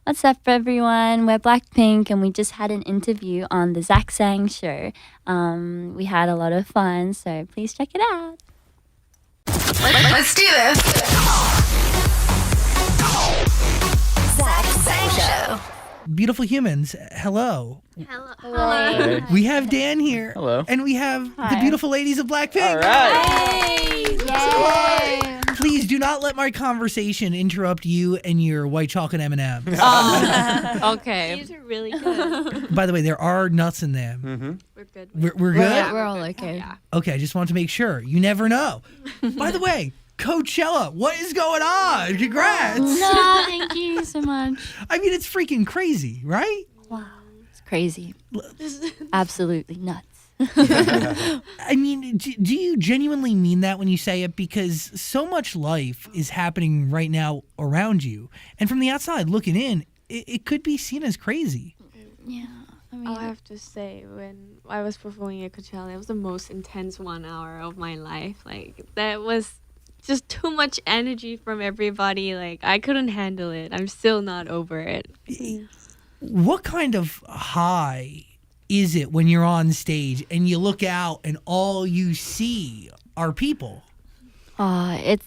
What's up, everyone? We're Blackpink, and we just had an interview on the Zach Sang show. We had a lot of fun, so please check it out. Let's do this. Zach Sang Show. Beautiful humans, hello. Hello. We have Dan here. Hello. And we have the Hi. beautiful ladies of Blackpink. All right. Yay! Please do not let my conversation interrupt you and your white chocolate M&Ms. Okay. These are really good. By the way, there are nuts in them. Mm-hmm. We're good. We're good? Yeah, we're all okay. Yeah. Okay, I just want to make sure. You never know. By the way, Coachella, what is going on? Congrats. No, thank you so much. I mean, it's freaking crazy, right? Wow, it's crazy. Absolutely nuts. I mean, do you genuinely mean that when you say it? Because so much life is happening right now around you. And from the outside looking in, it could be seen as crazy. Yeah. I mean, I'll have to say, when I was performing at Coachella, it was the most intense 1 hour of my life. Like, that was just too much energy from everybody. Like, I couldn't handle it. I'm still not over it. What kind of high is it when you're on stage and you look out and all you see are people? I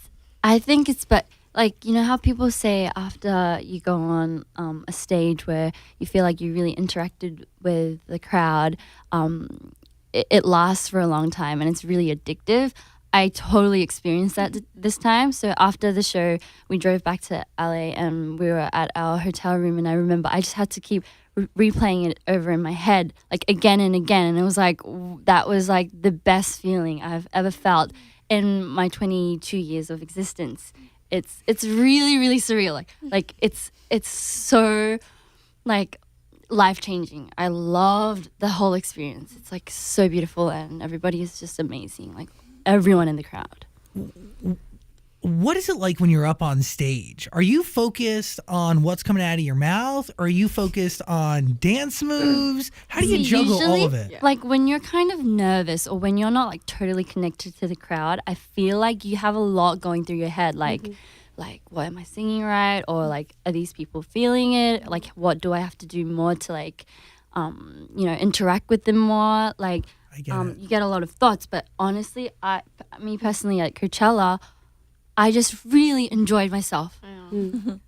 think it's, but like, you know how people say after you go on a stage where you feel like you really interacted with the crowd, it lasts for a long time and it's really addictive. I totally experienced that this time. So after the show, we drove back to LA and we were at our hotel room, and I remember I just had to keep replaying it over in my head, like again and again. And it was like, that was like the best feeling I've ever felt in my 22 years of existence. It's really, really surreal. Like it's so like life-changing. I loved the whole experience. It's like so beautiful, and everybody is just amazing. Like everyone in the crowd. What is it like when you're up on stage? Are you focused on what's coming out of your mouth? Or are you focused on dance moves? How do you juggle all Usually, of it? like when you're kind of nervous or when you're not like totally connected to the crowd, I feel like you have a lot going through your head. Like what am I singing right? Or like, are these people feeling it? Like, what do I have to do more to like, interact with them more? Like, I get it. you get a lot of thoughts. But honestly, me personally at Coachella, I just really enjoyed myself.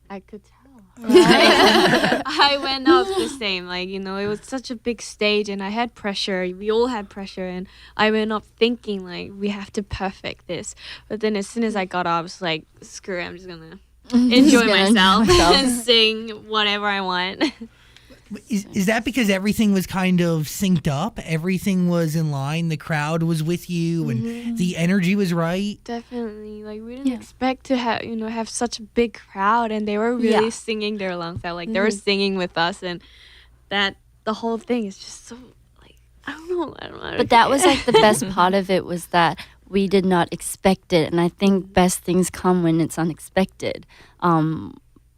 I could tell. I went up the same. Like, it was such a big stage and I had pressure. We all had pressure. And I went up thinking, like, we have to perfect this. But then as soon as I got up, I was like, screw it, I'm just going to enjoy myself and sing whatever I want. Is that because everything was kind of synced up? Everything was in line. The crowd was with you, and the energy was right. Definitely. Like, we didn't expect to have such a big crowd, and they were really singing their lungs out. Like, they were singing with us, and the whole thing is just so, like, I don't know. But that was like the best part of it, was that we did not expect it. And I think best things come when it's unexpected.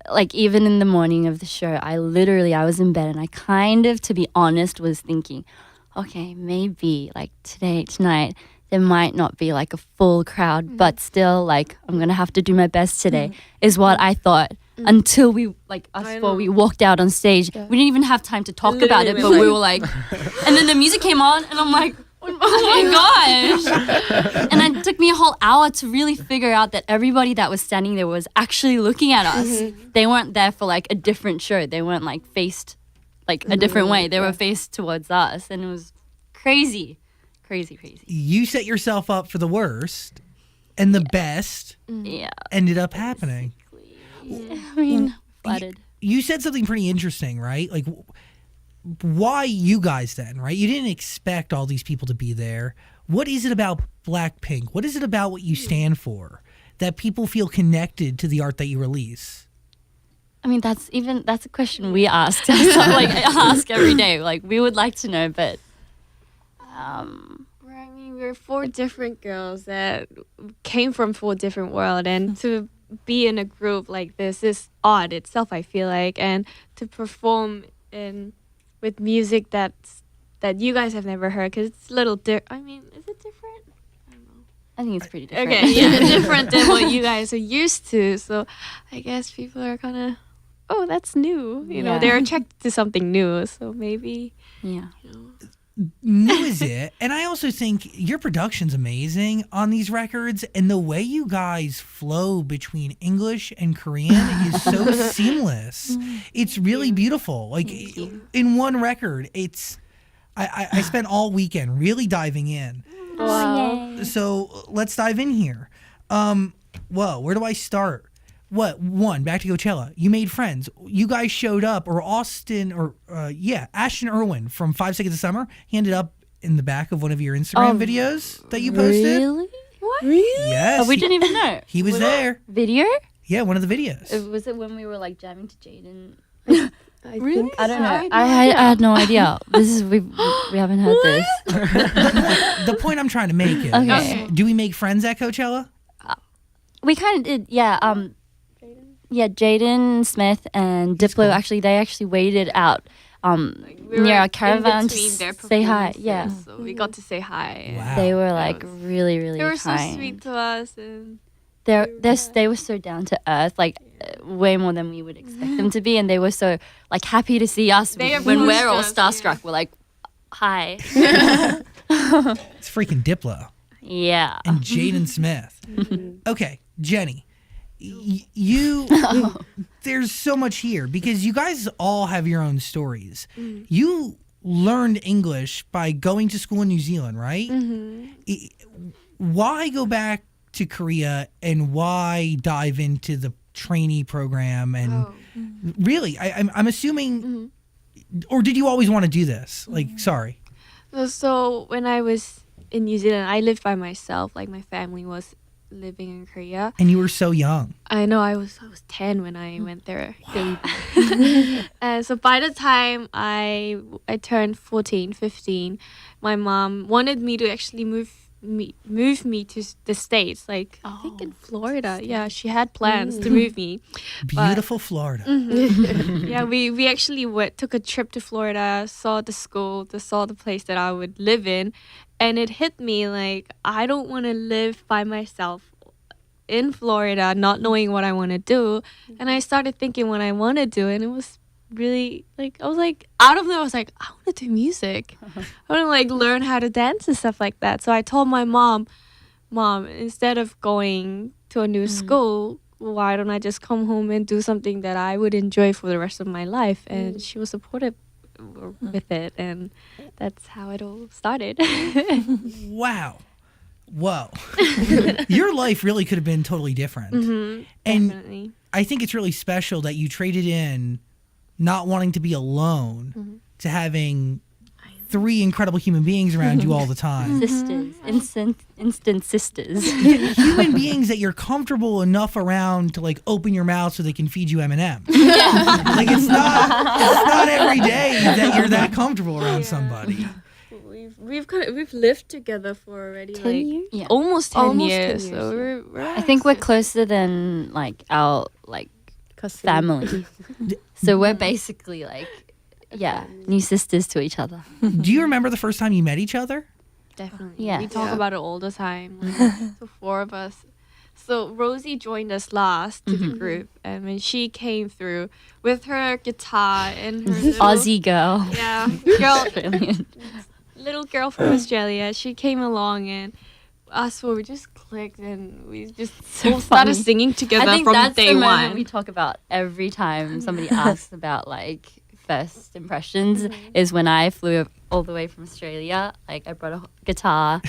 Like even in the morning of the show, I was in bed and I kind of, to be honest, was thinking, okay, maybe like tonight, there might not be like a full crowd, but still like I'm going to have to do my best today is what I thought until we walked out on stage. Yeah. We didn't even have time to talk about it, but we were like, and then the music came on and I'm like, oh my gosh. And it took me a whole hour to really figure out that everybody that was standing there was actually looking at us. They weren't there for like a different show. They weren't like faced like a different way. They were faced towards us, and it was crazy. Crazy. You set yourself up for the worst, and the best ended up happening. I mean, flattered. You said something pretty interesting, right? Like, why you guys then, right? You didn't expect all these people to be there. What is it about Blackpink? What is it about what you stand for that people feel connected to the art that you release? I mean, that's a question we ask. Like, I ask every day. Like, we would like to know, but we're 4 different girls that came from 4 different worlds, and to be in a group like this is odd itself, I feel like, and to perform with music that you guys have never heard, because it's a little I mean, is it different? I don't know. I think it's pretty different. Okay, yeah, different than what you guys are used to. So I guess people are kind of oh, that's new. You know, Yeah. they're attracted to something new. So maybe, Yeah. New is it? And I also think your production's amazing on these records, and the way you guys flow between English and Korean is so seamless. It's really beautiful. Like in one record, it's. I spent all weekend really diving in. Wow. So let's dive in here. Well, where do I start? Back to Coachella. You made friends. You guys showed up, or Ashton Irwin from 5 Seconds of Summer. He ended up in the back of one of your Instagram videos that you posted. Really? What? Yes. Oh, we didn't even know. He was there. Video? Yeah, one of the videos. Was it when we were like jamming to Jaden? Really? I don't know. I had no idea. We haven't heard this. The point I'm trying to make is, Okay. do we make friends at Coachella? We kind of did. Yeah. Yeah. Jaden Smith and Diplo. cool. Actually, they actually waited out. we Near were our in caravan to between their say hi. performances, Yeah. So we got to say hi. Wow. They were That like was- really, really They were so kind. sweet to us, and They were so down to earth, like way more than we would expect them to be, and they were so like happy to see us They when we're all approached us, starstruck. We're like, hi. It's freaking Diplo Yeah. and Jaden Smith. Okay, Jenny, you. There's so much here because you guys all have your own stories. You learned English by going to school in New Zealand, right? Why go back to Korea and why dive into the trainee program? And really, I'm assuming, or did you always want to do this? Like, sorry. so when I was in New Zealand, I lived by myself. Like my family was living in Korea. And you were so young. I know I was 10 when I went there. And so by the time I turned 14, 15, my mom wanted me to actually move me to the States, like I think in Florida. Yeah, she had plans to move me. Beautiful Florida. Yeah, we actually took a trip to Florida, saw the school, saw the place that I would live in, and it hit me like I don't want to live by myself in Florida, not knowing what I want to do. And I started thinking what I want to do, and it was really like I was like out of there. I was like, I want to do music. I want to like learn how to dance and stuff like that. So I told my mom, instead of going to a new school, why don't I just come home and do something that I would enjoy for the rest of my life? And she was supportive with it, and that's how it all started. Wow. Whoa. Your life really could have been totally different. And Definitely. I think it's really special that you traded in not wanting to be alone to having 3 incredible human beings around you all the time. Sisters, instant sisters. Human beings that you're comfortable enough around to like open your mouth so they can feed you M&Ms. Like it's not every day that you're that comfortable around somebody. We've lived together for already 10 like years? Yeah. almost 10 Almost 10 years. years, So yeah. we're I think we're closer than like our like family. So we're basically like new sisters to each other. Do you remember the first time you met each other? definitely. Yeah. We talk Yeah. about it all the time. Like, the 4 of us. So Rosie joined us last to the group, and when she came through with her guitar and her little, Aussie girl. yeah, girl, Australian. little girl from Australia, she came along and us 4 we just clicked and we just all started funny. singing together I think from that's day the moment one. we talk about every time somebody asks about like first impressions is when I flew all the way from Australia. Like I brought a guitar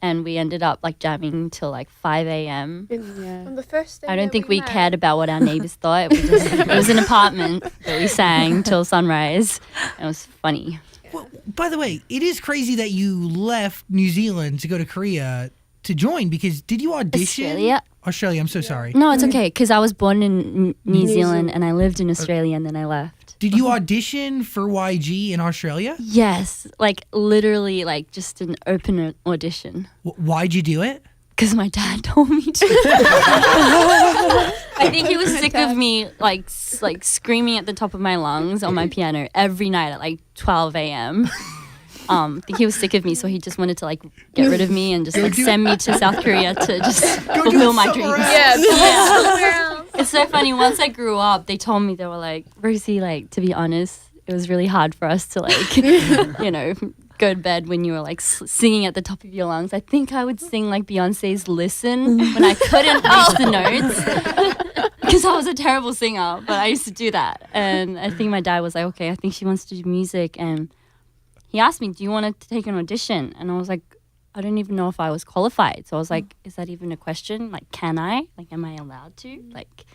and we ended up like jamming till like 5 a.m. Yeah. On the first day I don't think we cared about what our neighbors thought. It was an apartment that we sang till sunrise. And it was funny. Well, by the way, it is crazy that you left New Zealand to go to Korea to join because did you audition? Australia? I'm so sorry. No, it's okay because I was born in New Zealand and I lived in Australia and then I left. Did you audition for YG in Australia? Yes, like literally like just an open audition. Why'd you do it? Because my dad told me to. I think he was sick of me like screaming at the top of my lungs on my piano every night at like 12 a.m. I think he was sick of me, so he just wanted to like get rid of me and just like send me to South Korea to just fulfill my dreams. somewhere else. Yeah. It's so funny. Once I grew up, they told me, they were like, Rosie, like, to be honest, it was really hard for us to like, you know, go to bed when you were like singing at the top of your lungs. I think I would sing like Beyonce's Listen when I couldn't reach the notes because I was a terrible singer, but I used to do that. And I think my dad was like, okay, I think she wants to do music. And he asked me, do you want to take an audition? And I was like, I don't even know if I was qualified. So I was like, is that even a question? Like, can I? Like, am I allowed to? Like,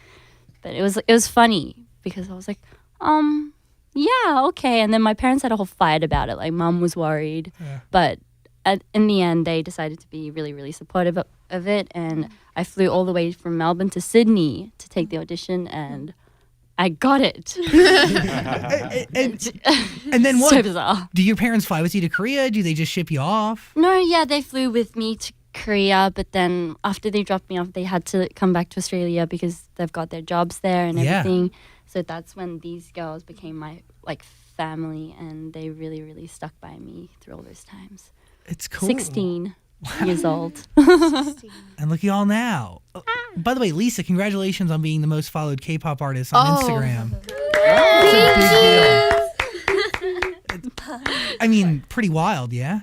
but it was funny because I was like, yeah, okay. And then my parents had a whole fight about it. Like, mum was worried. Yeah. But in the end, they decided to be really, really supportive of it. And I flew all the way from Melbourne to Sydney to take the audition, and I got it. and then what? So bizarre. Do your parents fly with you to Korea? Do they just ship you off? No, yeah, they flew with me to Korea, but then after they dropped me off, they had to come back to Australia because they've got their jobs there and everything. So that's when these girls became my like family, and they really, really stuck by me through all those times. It's cool. 16 years old. And look at y'all now. By the way, Lisa, congratulations on being the most followed K-pop artist on Instagram. I mean, pretty wild, yeah?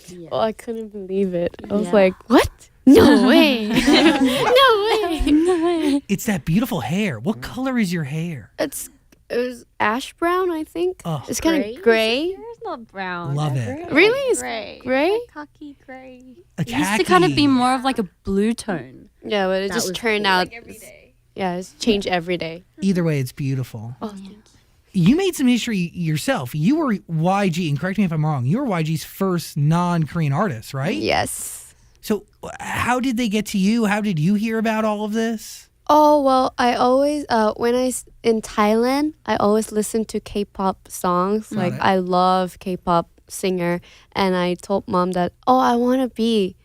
Yeah. Oh, I couldn't believe it. I was Yeah. like, what? No way. No way. No way. It's that beautiful hair. What color is your hair? It was ash brown, I think. Oh. It's kind of gray. It's not brown. Love it. Really? It's Gray. gray? Cocky gray. A It used to kind of be khaki. more of like a blue tone. Yeah, but it That just was turned out. Yeah, it's changed every day. Either way, it's beautiful. Oh, You made some history yourself. You were YG, and correct me if I'm wrong, you were YG's first non-Korean artist, right? yes. So how did they get to you? How did you hear about all of this? Oh, well, I always, when in Thailand, I always listen to K-pop songs. Got Like, it. I love K-pop singer. And I told mom that, I want to be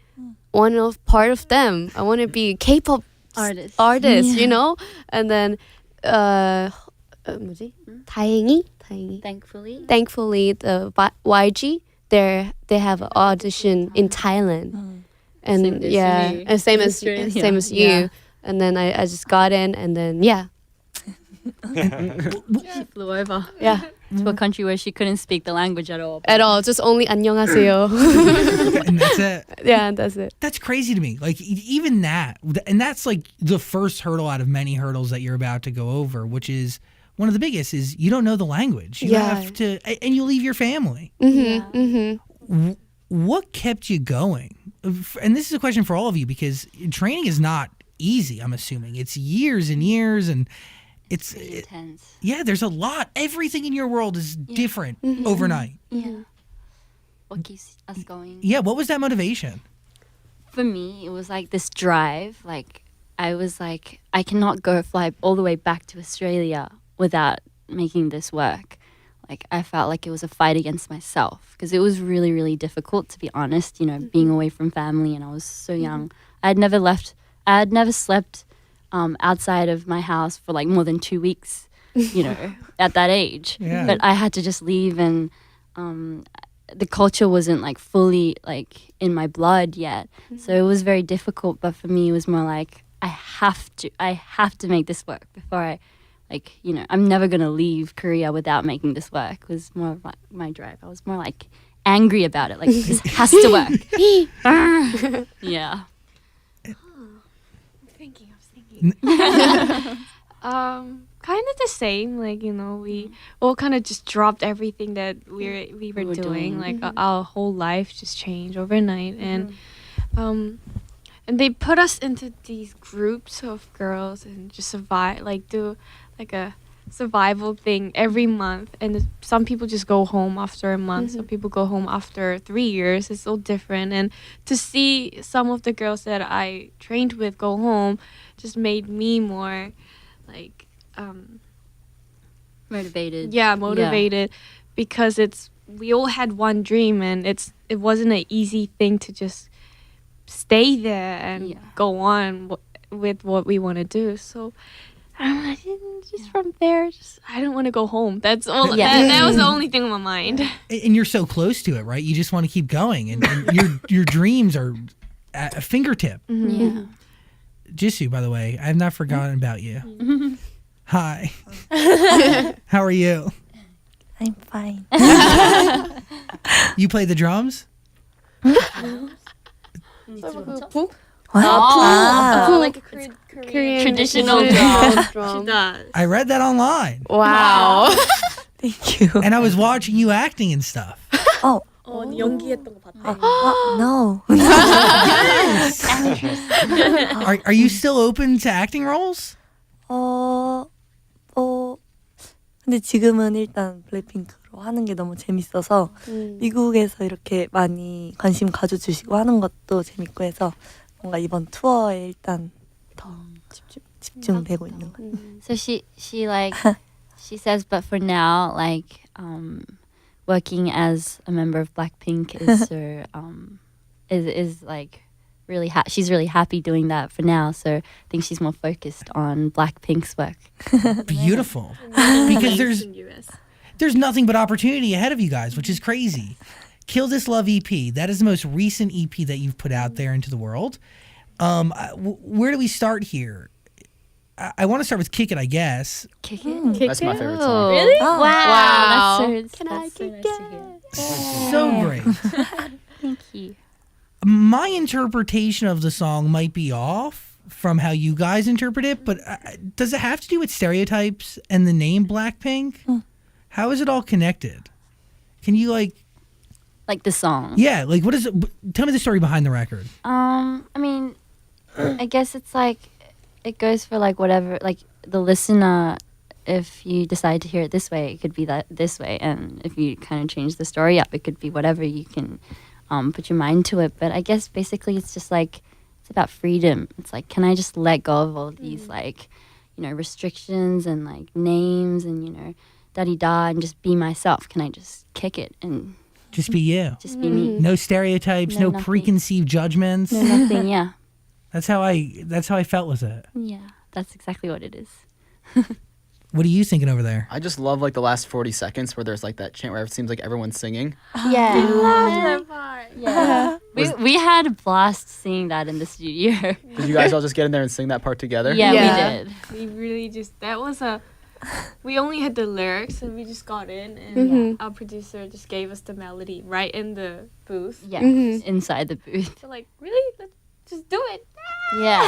part of them. I want to be K-pop artist, you know? And then, 뭐지? 다행히? Thankfully, the YG, they have an audition in Thailand. And Same as yeah, me. and same as Australia. same as you. Yeah. And then I just got in, and then yeah. She flew over to a country where she couldn't speak the language at all. At all, just only 안녕하세요. And that's it. Yeah, that's it. That's crazy to me. Like even that, and that's like the first hurdle out of many hurdles that you're about to go over, which is one of the biggest. Is you don't know the language. You have to, and you leave your family. What kept you going? And this is a question for all of you because training is not easy. I'm assuming it's years and years, and it's Intense. yeah. There's a lot. Everything in your world is different overnight. Yeah. What keeps us going? Yeah. What was that motivation? For me, it was like this drive. Like, I was like, I cannot fly all the way back to Australia without making this work. Like, I felt like it was a fight against myself because it was really, really difficult, to be honest, you know, being away from family, and I was so young. I had never slept outside of my house for like more than 2 weeks, you know, at that age. Yeah. But I had to just leave, and the culture wasn't like fully like in my blood yet. So it was very difficult. But for me, it was more like, I have to make this work before I, like, you know, I'm never going to leave Korea without making this work. It was more of my drive. I was more like angry about it. Like, this has to work. Yeah. Kind of the same. Like, you know, we all kind of just dropped everything that we were doing. Like, our whole life just changed overnight, and they put us into these groups of girls and just survive, like do like a survival thing every month. And some people just go home after a month. Some people go home after 3 years. It's all different. And to see some of the girls that I trained with go home just made me more like Motivated. motivated because we all had one dream, and it wasn't an easy thing to just stay there and go on with what we want to do. So I didn't from there, I don't want to go home. That's all. That was the only thing on my mind. And you're so close to it, right? You just want to keep going, and your dreams are at a fingertip. Yeah. Jisoo, by the way, I have not forgotten about you. Hi. How are you? I'm fine. You play the drums? Like a Korean traditional drum. She does. I read that online. Wow. Thank you. And I was watching you acting and stuff. Oh, 연기했던 거 봤다. no. Are you still open to acting roles? 근데 지금은 일단 블랙핑크로 하는 게 너무 재밌어서 미국에서 이렇게 많이 관심 가져주시고 하는 것도 재밌고 해서 뭔가 이번 투어에 일단 더 집중되고 있는 것 같아요. So she she says, but for now, like working as a member of Blackpink is her is like really she's really happy doing that for now. So I think she's more focused on Blackpink's work. Beautiful. Because there's nothing but opportunity ahead of you guys, which is crazy. Kill This Love EP, that is the most recent EP that you've put out there into the world. Where do we start here? I want to start with Kick It, I guess. Kick it. That's my favorite song. Really? Wow. Wow. That's so nice to hear. So great. Thank you. My interpretation of the song might be off from how you guys interpret it, but does it have to do with stereotypes and the name Blackpink? How is it all connected? Can you like the song? Yeah, like what is it? Tell me the story behind the record. I mean, I guess it's like it goes for like whatever, like the listener. If you decide to hear it this way, it could be that this way, and if you kind of change the story up, it could be whatever you can put your mind to it. But I guess basically it's just like it's about freedom. It's like, can I just let go of all these like, restrictions and like names and da-di-da and just be myself? Can I just kick it and just be you? Just be me. No stereotypes, no nothing. Preconceived judgments. No nothing. Yeah. That's how I felt with it. Yeah, that's exactly what it is. What are you thinking over there? I just love like the last 40 seconds where there's like that chant where it seems like everyone's singing. Yeah. I love that part. Yeah. we had a blast seeing that in the studio. Did you guys all just get in there and sing that part together? Yeah, we did. We really just, that was we only had the lyrics and we just got in and our producer just gave us the melody right in the booth. Yeah, inside the booth. So like, really? Let's just do it. Yeah.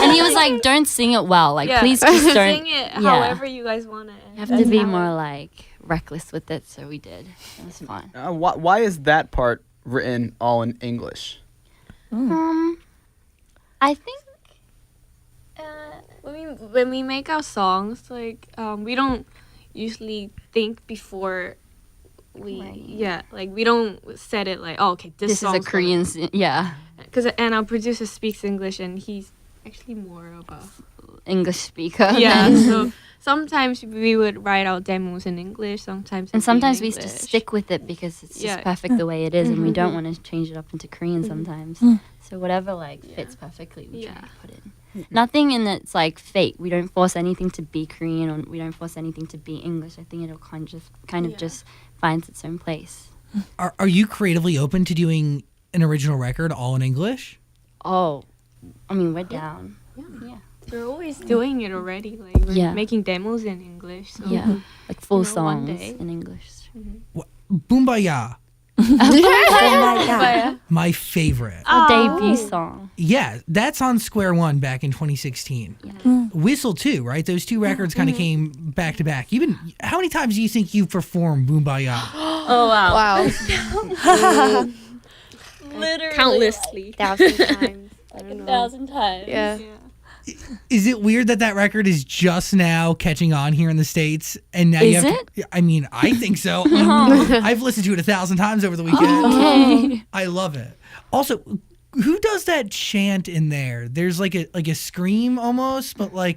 And he was like, don't sing it well. Like, please just don't. Sing it however you guys want it. You have to be more like reckless with it, so we did. It was fun. Why is that part written all in English? I think when we make our songs, like we don't usually think before we we don't set it like, oh, okay, this is a Korean and our producer speaks English and he's actually more of a English speaker. Yeah, so sometimes we would write out demos in English, sometimes we just stick with it because it's just perfect the way it is, and we don't want to change it up into Korean sometimes. So whatever fits perfectly, we try to put in. Nothing in it's like fake. We don't force anything to be Korean, or we don't force anything to be English. I think it'll kind of just finds its own place. Are you creatively open to doing an original record all in English? Oh, I mean, we're down. Yeah. We're always doing it already. Like we're making demos in English. So, like full songs in English. Boombaya. My favorite. Debut song. Yeah, that's on Square One back in 2016. Yeah. Whistle too, right? Those two records kind of came back to back. How many times do you think you've performed Boombaya? Oh wow! Literally countlessly, 1,000 times. Like 1,000 times. Yeah. Is it weird that record is just now catching on here in the States? And now you have to, I mean, I think so. I've listened to it 1,000 times over the weekend. Okay. I love it. Also, who does that chant in there? There's like a scream almost, but what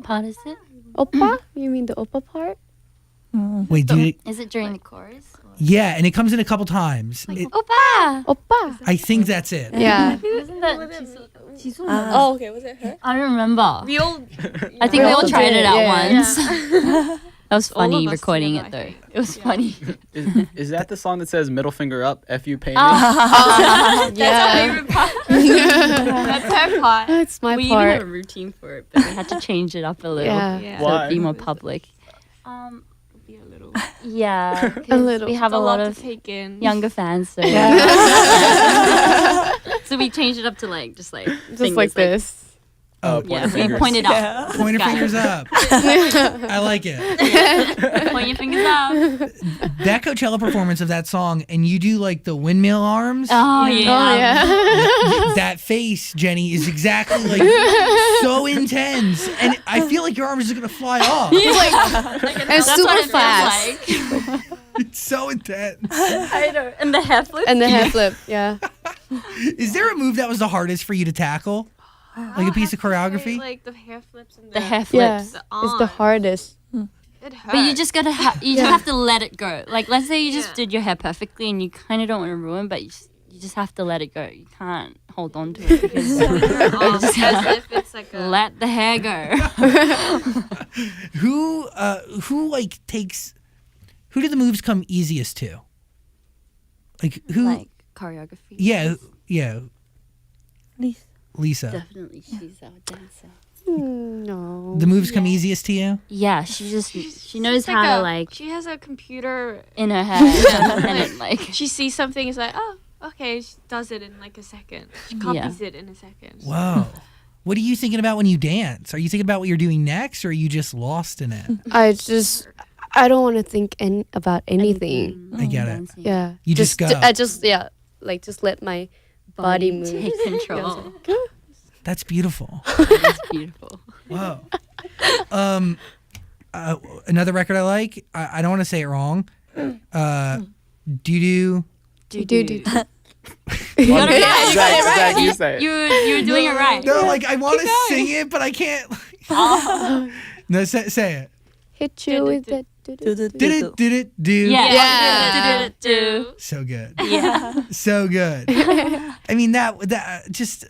part is it? Oppa? You mean the oppa part? Wait, is it during the chorus? Yeah, and it comes in a couple times. Oppa! Oppa! I think that's it. Yeah. Wasn't that jisoo? Oh, okay. Was it her? I don't remember. I think we all tried it out once. That was funny recording it though. It was funny. Is that the song that says middle finger up, F you pay me? That's our favorite part. That's her part. It's my we even had part. a routine for it, but we had to change it up a little Yeah. Yeah. to Why? be more public. Be a little. Yeah, 'cause little. we have It's a lot to of take in. younger fans, so so we changed it up to like just Just like this. Oh, Yeah, pointer we fingers. pointed up. Point your Got it. fingers up. I like it. Point your fingers up. That Coachella performance of that song, and you do like the windmill arms. Oh yeah. Oh yeah. That face, Jenny, is exactly like so intense, and I feel like your arm is just gonna fly off. And That's super what it feels fast. like. It's so intense. I know. And the hair flip. And the hair flip. Yeah. Is there a move that was the hardest for you to tackle? Like a piece of choreography? Like the hair flips and The hair flips. Yeah. The It's the arms. hardest. It hurts. But you just gotta you just have to let it go. Like let's say you just Yeah. did your hair perfectly and you kind of don't want to ruin, but you just have to let it go. You can't hold on to it because As if it's like a. let the hair go. Who like takes? Who do the moves come easiest to? Like who? Like choreography. yeah, Please. Lisa. Definitely, she's our dancer. No. The moves come easiest to you. Yeah, she knows It's how like to like She has a computer. in her head and it like She sees something. It's like, oh, okay. She does it in like a second. She copies it in a second. Whoa. What are you thinking about when you dance? Are you thinking about what you're doing next, or are you just lost in it? I don't want to think about anything. I get it. dancing. Yeah. You just go. I just like just let my body move. Take control. That's beautiful. It's beautiful. Whoa. Another record I like. I don't want to say it wrong. Doo doo. Do. Zach, you say it. You were doing it right. No, like I want to sing it, but I can't. No, say it. Hit you with that. Did it? Did it? Do. Yeah. Do. So good. Yeah. So good. I mean that just.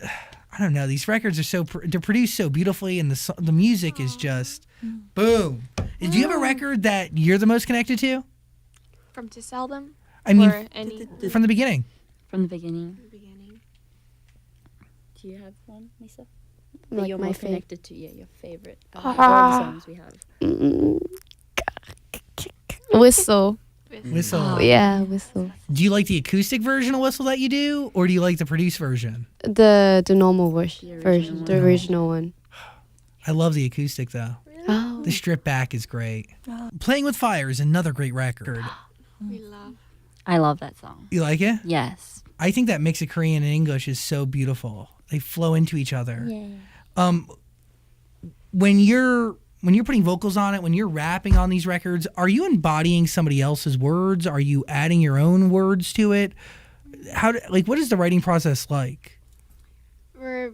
I don't know. These records are they're produced so beautifully, and the music is just boom. Do you have a record that you're the most connected to? From to sell them. I mean, or any from the beginning. From the beginning. beginning. Do you have one, Lisa? Like That you're my more favorite. connected to? Yeah, your favorite. All the songs we have. Whistle. Whistle. Yeah, whistle. Do you like the acoustic version of Whistle that you do, or do you like the produced version? The normal version, one. the original one. I love the acoustic though. Oh. The strip back is great. Playing with Fire is another great record. We love. I love that song. You like it? Yes. I think that mix of Korean and English is so beautiful. They flow into each other. Yeah. When you're putting vocals on it, when you're rapping on these records, are you embodying somebody else's words? Are you adding your own words to it? What is the writing process like? We're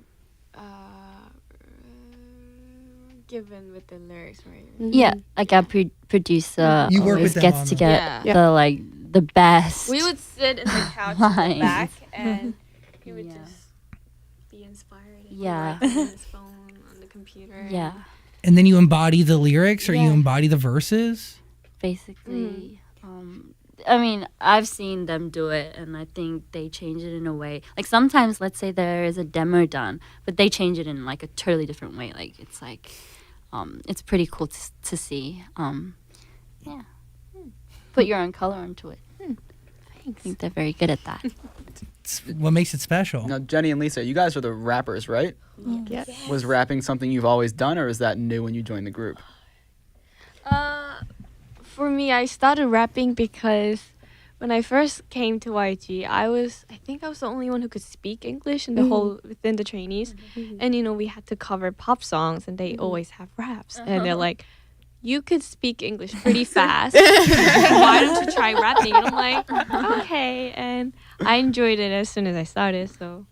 given with the lyrics, right? Yeah, like our producer You work always with them on gets to them. get the best. We would sit in the couch in the Lines. back, and he would Yeah. just be inspired. And Yeah. write on his phone, on the computer. Yeah, And then you embody the lyrics, or you Yeah. embody the verses? basically. I mean, I've seen them do it, and I think they change it in a way. Like sometimes, let's say there is a demo done, but they change it in like a totally different way. Like it's pretty cool to see. Yeah, put your own color into it. I think they're very good at that. It's what makes it special. Now, Jenny and Lisa, you guys are the rappers, right? Yeah. Was rapping something you've always done, or is that new when you joined the group? For me, I started rapping because when I first came to YG, I think I was the only one who could speak English in the whole within the trainees, and we had to cover pop songs, and they always have raps, and they're like, "You could speak English pretty fast. Why don't you try rapping?" And I'm like, "Okay," and I enjoyed it as soon as I started. So,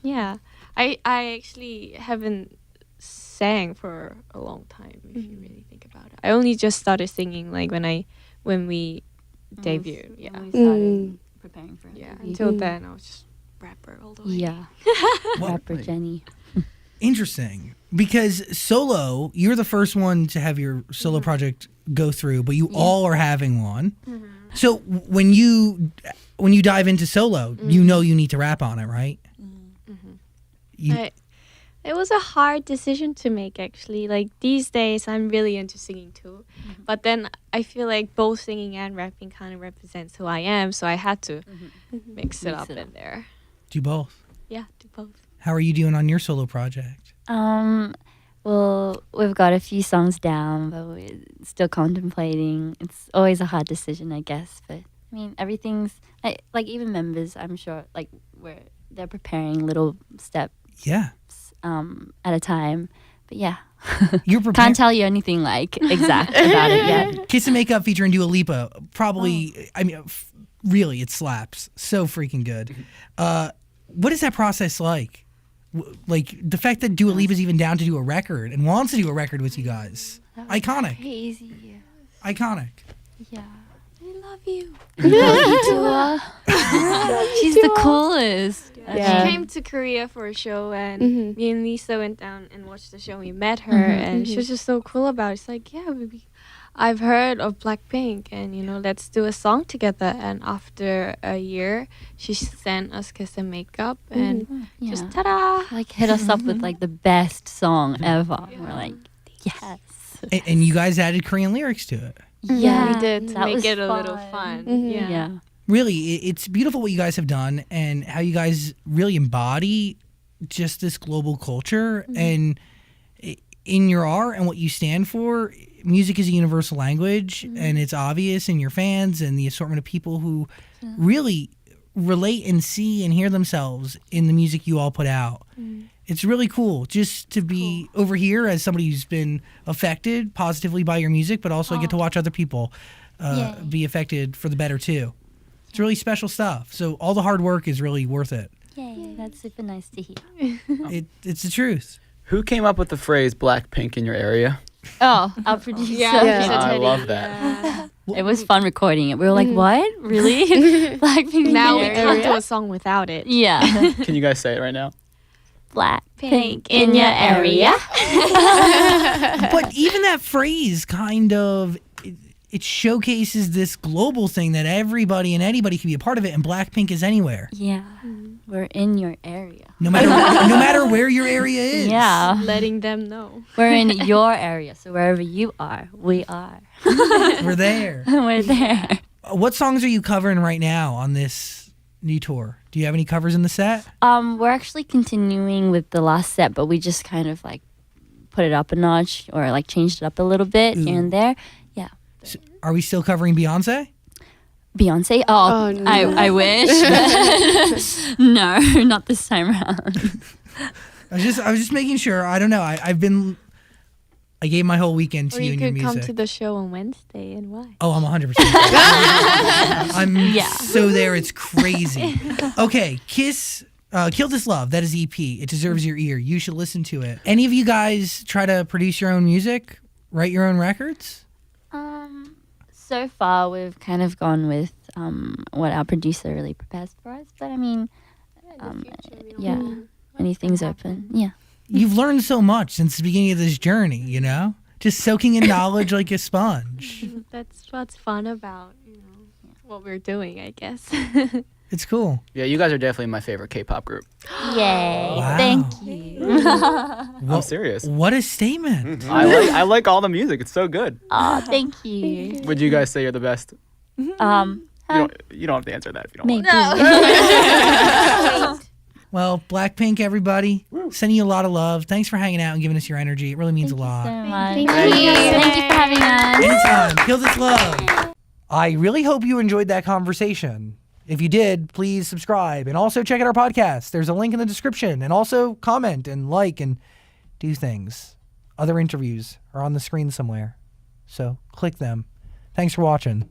yeah, I actually haven't sang for a long time, if you really think about it. I only just started singing like when we debuted. Yeah. When we started preparing for it. Yeah. Until then, I was just rapper all the way. Yeah. Rapper Jenny. Interesting. Because solo, you're the first one to have your solo project go through, but you all are having one. So when you dive into solo, you know you need to rap on it, right? It was a hard decision to make, actually. Like, these days, I'm really into singing too. But then I feel like both singing and rapping kind of represents who I am, so I had to mix it up in there. Do both. Yeah, do both. How are you doing on your solo project? Well, we've got a few songs down, but we're still contemplating. It's always a hard decision, I guess. But I mean, everything's like even members, I'm sure, like they're preparing little steps Yeah. At a time. But yeah, You're prepared. can't tell you anything like exact about it yet. Kiss and Makeup featuring Dua Lipa. Probably, I mean, really, it slaps. So freaking good. What is that process like? Like, the fact that Dua Lipa's even down to do a record and wants to do a record with you guys. Iconic. Crazy. Iconic. Yeah. I love you. She's the coolest. She came to Korea for a show, and me and Lisa went down and watched the show. We met her, and she was just so cool about it. It's like, yeah, I've heard of Blackpink, and let's do a song together. And after a year, she sent us Kiss and Makeup, and just ta-da! Like hit us up with like the best song ever. We're like, yes. And you guys added Korean lyrics to it. Yeah, we did to that make was it a little fun. Yeah. Really, it's beautiful what you guys have done and how you guys really embody just this global culture. And in your art and what you stand for, music is a universal language, and it's obvious in your fans and the assortment of people who really relate and see and hear themselves in the music you all put out. It's really cool just to be over here as somebody who's been affected positively by your music, but also get to watch other people be affected for the better too. It's really special stuff. So all the hard work is really worth it. Yay, that's super nice to hear. It's the truth. Who came up with the phrase Blackpink in your area? Oh, our producer. I love that. It was fun recording it. We were like, what? Really? Blackpink Now in we your can't area? do a song without it. Yeah. Can you guys say it right now? Blackpink in your area. But even that phrase kind of it showcases this global thing that everybody and anybody can be a part of it, and Blackpink is anywhere. Yeah. We're in your area. No matter where your area is. Yeah. Letting them know. We're in your area. So wherever you are, we are. We're there. We're there. What songs are you covering right now on this new tour? Do you have any covers in the set? We're actually continuing with the last set, but we just kind of like put it up a notch or like changed it up a little bit here and there. Yeah. So are we still covering Beyonce? Beyonce? Oh, no. I wish. No, not this time around. I was just making sure. I don't know. I gave my whole weekend to Or you you and your could come music. to the show on Wednesday, and why? Oh, I'm 100%. I'm so there. It's crazy. Okay, Kiss, Kill This Love. That is EP. It deserves your ear. You should listen to it. Any of you guys try to produce your own music, write your own records? So far we've kind of gone with what our producer really prepares for us. But I mean, anything's open. Yeah. You've learned so much since the beginning of this journey, just soaking in knowledge like a sponge. That's what's fun about what we're doing, I guess. It's cool. Yeah, you guys are definitely my favorite K-pop group. Yay. Wow. Thank you. I'm serious. What a statement. I like all the music. It's so good. Oh, thank you. Would you guys say you're the best? You don't have to answer that if you don't Maybe. want. Well, Blackpink, everybody, sending you a lot of love. Thanks for hanging out and giving us your energy. It really means a lot. So much. Thank Thank you. you for having us. Anytime. Kill This Love. I really hope you enjoyed that conversation. If you did, please subscribe and also check out our podcast. There's a link in the description, and also comment and like and do things. Other interviews are on the screen somewhere, so click them. Thanks for watching.